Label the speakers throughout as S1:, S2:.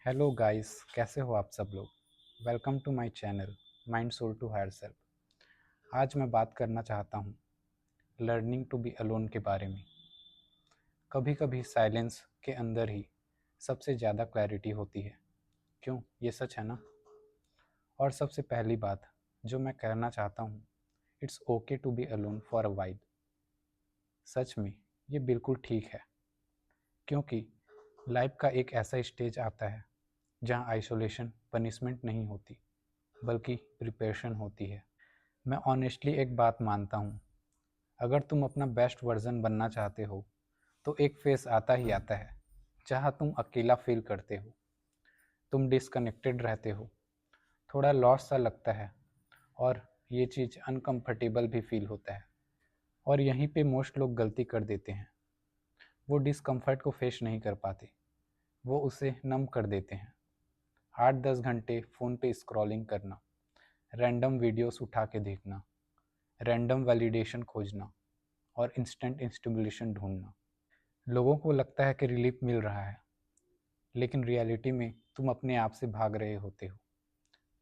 S1: Hello guys, कैसे हो आप सब लोग। Welcome to my channel mind soul to higher self. आज मैं बात करना चाहता हूँ लर्निंग टू बी अलोन के बारे में। कभी कभी साइलेंस के अंदर ही सबसे ज़्यादा क्लैरिटी होती है। क्यों, ये सच है ना। और सबसे पहली बात जो मैं कहना चाहता हूँ, it's okay to be alone for a while. सच में ये बिल्कुल ठीक है, क्योंकि लाइफ का एक ऐसा स्टेज आता है जहाँ आइसोलेशन पनिशमेंट नहीं होती, बल्कि प्रिपरेशन होती है। मैं ऑनेस्टली एक बात मानता हूँ, अगर तुम अपना बेस्ट वर्जन बनना चाहते हो तो एक फेस आता ही आता है जहाँ तुम अकेला फील करते हो, तुम डिसकनेक्टेड रहते हो, थोड़ा लॉस सा लगता है, और ये चीज़ अनकंफर्टेबल भी फील होता है। और यहीं पे मोस्ट लोग गलती कर देते हैं। वो डिसकम्फर्ट को फेस नहीं कर पाते, वो उसे नम कर देते हैं। 8-10 घंटे फ़ोन पे स्क्रॉलिंग करना, रैंडम वीडियोस उठा के देखना, रैंडम वैलिडेशन खोजना और इंस्टेंट स्टिमुलेशन ढूंढना। लोगों को लगता है कि रिलीफ मिल रहा है, लेकिन रियलिटी में तुम अपने आप से भाग रहे होते हो,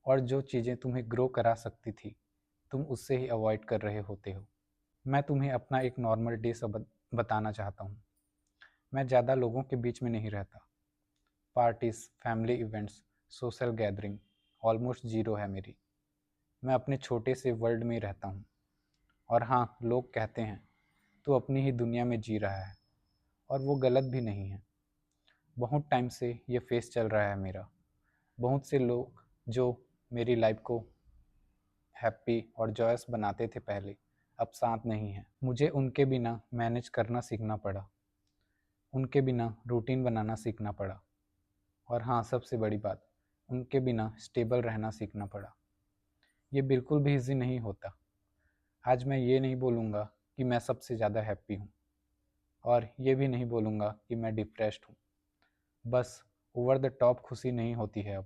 S1: और जो चीज़ें तुम्हें ग्रो करा सकती थी तुम उससे ही अवॉइड कर रहे होते हो। मैं तुम्हें अपना एक नॉर्मल डे सब बताना चाहता हूँ। मैं ज़्यादा लोगों के बीच में नहीं रहता। Parties, family events, social gathering almost zero है मेरी। मैं अपने छोटे से वर्ल्ड में रहता हूँ। और हाँ, लोग कहते हैं तू अपनी ही दुनिया में जी रहा है, और वो गलत भी नहीं है। बहुत टाइम से ये फेस चल रहा है मेरा। बहुत से लोग जो मेरी लाइफ को हैप्पी और जॉयस बनाते थे पहले, अब साथ नहीं हैं। मुझे उनके बिना मैनेज करना सीखना पड़ा, उनके बिना रूटीन बनाना सीखना पड़ा, और हाँ, सबसे बड़ी बात, उनके बिना स्टेबल रहना सीखना पड़ा। ये बिल्कुल भी इजी नहीं होता। आज मैं ये नहीं बोलूँगा कि मैं सबसे ज़्यादा हैप्पी हूँ, और ये भी नहीं बोलूँगा कि मैं डिप्रेस्ड हूँ। बस ओवर द टॉप खुशी नहीं होती है अब,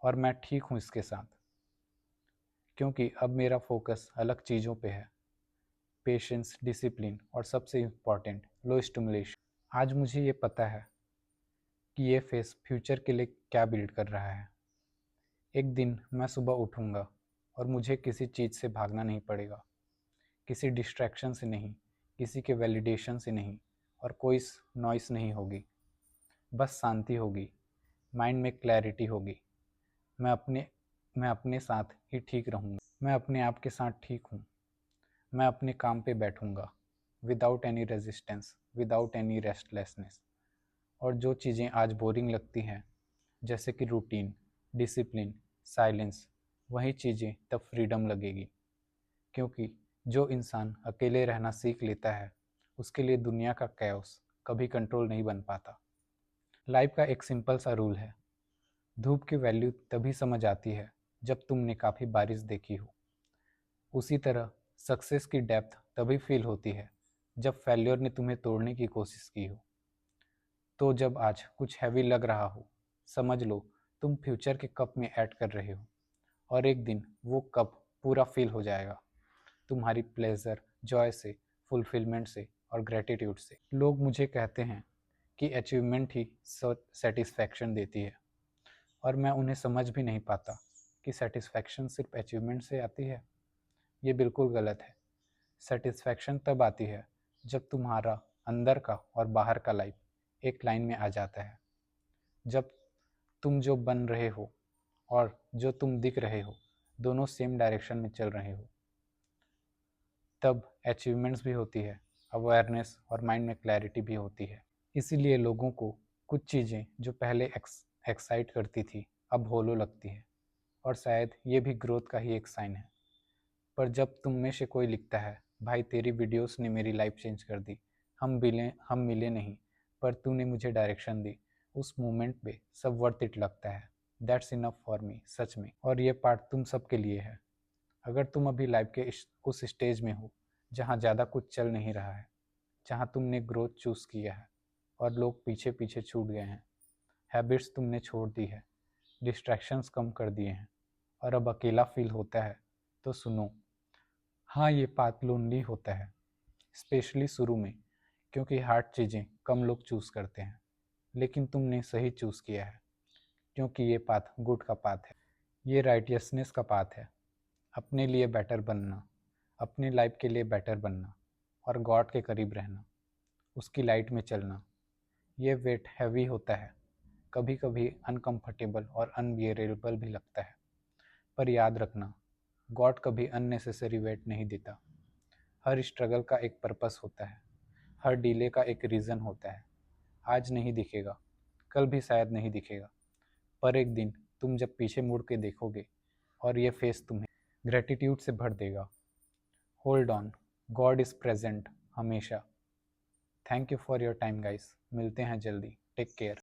S1: और मैं ठीक हूँ इसके साथ, क्योंकि अब मेरा फोकस अलग चीज़ों पे है। पेशेंस, डिसिप्लिन और सबसे इम्पॉर्टेंट, लो स्टिमुलेशन। आज मुझे ये पता है कि ये फेस फ्यूचर के लिए क्या बिल्ड कर रहा है। एक दिन मैं सुबह उठूँगा और मुझे किसी चीज़ से भागना नहीं पड़ेगा, किसी डिस्ट्रैक्शन से नहीं, किसी के वैलिडेशन से नहीं, और कोई नॉइस नहीं होगी। बस शांति होगी, माइंड में क्लैरिटी होगी। मैं अपने मैं अपने साथ ही ठीक रहूँगा, मैं अपने आप के साथ ठीक हूँ। मैं अपने काम पे बैठूँगा without any resistance, without any restlessness. और जो चीज़ें आज बोरिंग लगती हैं, जैसे कि रूटीन, डिसिप्लिन, साइलेंस, वही चीज़ें तब फ्रीडम लगेगी। क्योंकि जो इंसान अकेले रहना सीख लेता है, उसके लिए दुनिया का कैओस कभी कंट्रोल नहीं बन पाता। लाइफ का एक सिंपल सा रूल है, धूप की वैल्यू तभी समझ आती है जब तुमने काफ़ी बारिश देखी हो। उसी तरह सक्सेस की डेप्थ तभी फील होती है जब फेल्योर ने तुम्हें तोड़ने की कोशिश की हो। तो जब आज कुछ हैवी लग रहा हो, समझ लो तुम फ्यूचर के कप में ऐड कर रहे हो, और एक दिन वो कप पूरा फिल हो जाएगा, तुम्हारी प्लेजर, जॉय से, फुलफिलमेंट से और ग्रेटिट्यूड से। लोग मुझे कहते हैं कि अचीवमेंट ही सेटिस्फैक्शन देती है, और मैं उन्हें समझ भी नहीं पाता कि सेटिस्फैक्शन सिर्फ अचीवमेंट से आती है। ये बिल्कुल गलत है। सेटिस्फैक्शन तब आती है जब तुम्हारा अंदर का और बाहर का लाइफ एक लाइन में आ जाता है। जब तुम जो बन रहे हो और जो तुम दिख रहे हो दोनों सेम डायरेक्शन में चल रहे हो, तब अचीवमेंट्स भी होती है, अवेयरनेस और माइंड में क्लैरिटी भी होती है। इसीलिए लोगों को कुछ चीज़ें जो पहले एक्साइट करती थी अब होलो लगती है, और शायद ये भी ग्रोथ का ही एक साइन है। पर जब तुम में से कोई लिखता है, भाई तेरी वीडियोस ने मेरी लाइफ चेंज कर दी, हम मिले नहीं, पर तूने मुझे डायरेक्शन दी, उस मोमेंट पे सब वर्थ इट लगता है। दैट्स इनफ फॉर मी, सच में। और ये पार्ट तुम सबके लिए है। अगर तुम अभी लाइफ के उस स्टेज में हो जहाँ ज़्यादा कुछ चल नहीं रहा है, जहाँ तुमने ग्रोथ चूज़ किया है और लोग पीछे पीछे छूट गए हैं, हैबिट्स तुमने छोड़ दी है, डिस्ट्रैक्शंस कम कर दिए हैं, और अब अकेला फील होता है, तो सुनो। हाँ, ये पाथ लोनली होता है, स्पेशली शुरू में, क्योंकि हार्ड चीज़ें कम लोग चूज़ करते हैं, लेकिन तुमने सही चूज़ किया है। क्योंकि ये पाथ गुड का पाथ है, ये राइटियसनेस का पाथ है। अपने लिए बेटर बनना, अपनी लाइफ के लिए बेटर बनना और गॉड के करीब रहना, उसकी लाइट में चलना। ये वेट हैवी होता है, कभी कभी अनकंफर्टेबल और अनबियरेबल भी लगता है, पर याद रखना, गॉड कभी अननेसेसरी वेट नहीं देता। हर स्ट्रगल का एक पर्पस होता है, हर डिले का एक रीज़न होता है। आज नहीं दिखेगा, कल भी शायद नहीं दिखेगा, पर एक दिन तुम जब पीछे मुड़ के देखोगे और ये फेस तुम्हें ग्रेटिट्यूड से भर देगा। Hold on, God is present हमेशा। Thank you for your time guys, मिलते हैं जल्दी, टेक केयर।